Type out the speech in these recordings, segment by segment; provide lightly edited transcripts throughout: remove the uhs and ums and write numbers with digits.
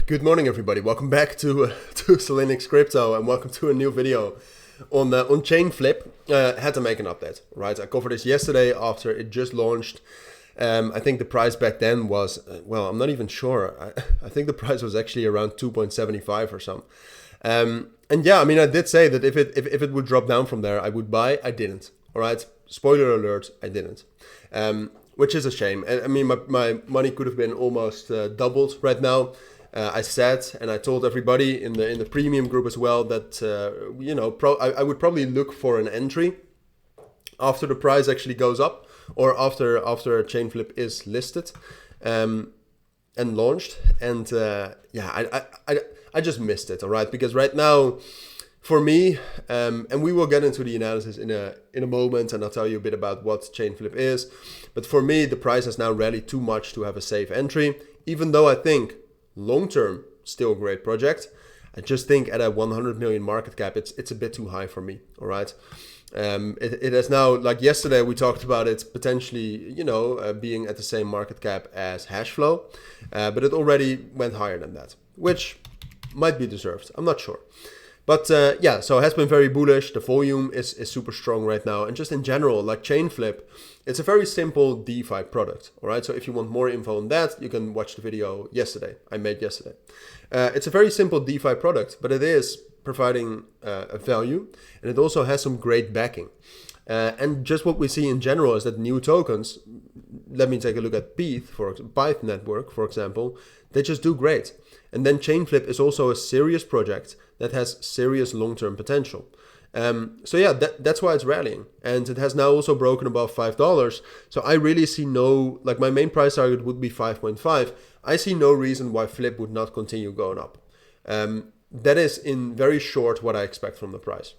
Good morning, everybody. Welcome back to Cilinix Crypto, and welcome to a new video on Chainflip. Had to make an update, right? I covered this yesterday after it just launched. I think the price back then was well, I'm not even sure. I think the price was actually around 2.75 or something. And yeah, I mean, I did say that if it would drop down from there, I would buy. I didn't. All right. Spoiler alert, I didn't. Which is a shame. I mean, my money could have been almost doubled right now. I said, and I told everybody in the premium group as well that I would probably look for an entry after the price actually goes up, or after Chainflip is listed and launched. And I just missed it. All right, because right now, for me, and we will get into the analysis in a moment, and I'll tell you a bit about what Chainflip is. But for me, the price has now rallied too much to have a safe entry, even though I think long-term, still a great project. I just think at a 100 million market cap, it's a bit too high for me. All right. It has now, like yesterday, we talked about it potentially, being at the same market cap as Hashflow, but it already went higher than that, which might be deserved. I'm not sure. But so it has been very bullish. The volume is super strong right now. And just in general, like Chainflip, it's a very simple DeFi product. All right. So if you want more info on that, you can watch the video I made yesterday. It's a very simple DeFi product, but it is providing a value, and it also has some great backing. And just what we see in general is that new tokens, let me take a look at Byte network, for example, they just do great. And then Chainflip is also a serious project that has serious long-term potential. That's why it's rallying. And it has now also broken above $5. So I really see my main price target would be 5.5. I see no reason why Flip would not continue going up. That is in very short what I expect from the price.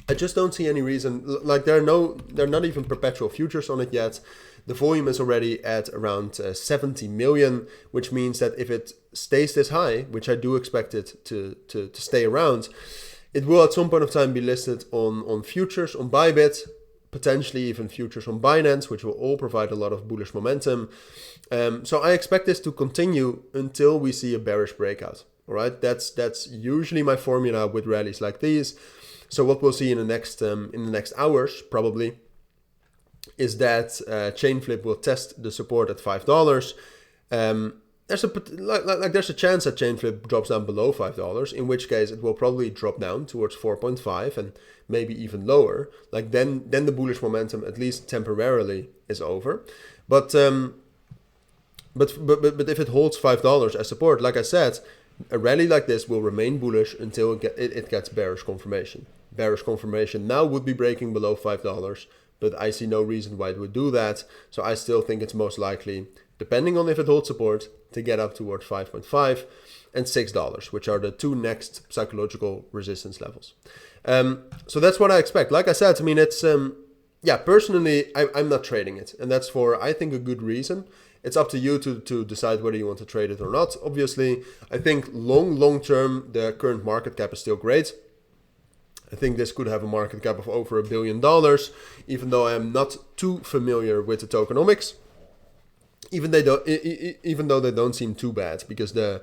I just don't see any reason, like they're not even perpetual futures on it yet. The volume is already at around 70 million, which means that if it stays this high, which I do expect it to stay around, it will at some point of time be listed on futures, on Bybit, potentially even futures on Binance, which will all provide a lot of bullish momentum. So I expect this to continue until we see a bearish breakout. All right, that's usually my formula with rallies like these. So what we'll see in the next hours probably is that Chainflip will test the support at $5. There's a chance that Chainflip drops down below $5, in which case it will probably drop down towards 4.5 and maybe even lower. Like then the bullish momentum, at least temporarily, is over. But if it holds $5 as support, like I said, a rally like this will remain bullish until it gets bearish confirmation. Bearish confirmation now would be breaking below $5, but I see no reason why it would do that. So I still think it's most likely, depending on if it holds support, to get up towards 5.5 and $6, which are the two next psychological resistance levels. So that's what I expect. Like I said, I mean, it's, personally, I'm not trading it. And that's for, I think, a good reason. It's up to you to decide whether you want to trade it or not. Obviously, I think long term, the current market cap is still great. I think this could have a market cap of over $1 billion, even though I am not too familiar with the tokenomics. Even though they don't seem too bad, because the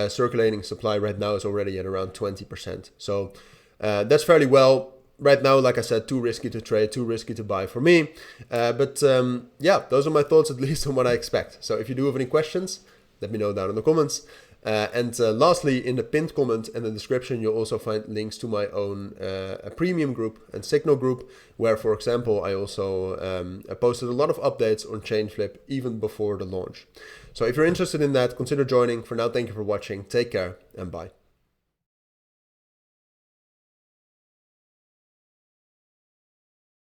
circulating supply right now is already at around 20%. So that's fairly well. Right now, like I said, too risky to trade, too risky to buy for me. But those are my thoughts, at least on what I expect. So if you do have any questions, let me know down in the comments. And lastly, in the pinned comment and the description, you'll also find links to my own premium group and signal group, where, for example, I also posted a lot of updates on Chainflip even before the launch. So if you're interested in that, consider joining. For now, thank you for watching. Take care and bye.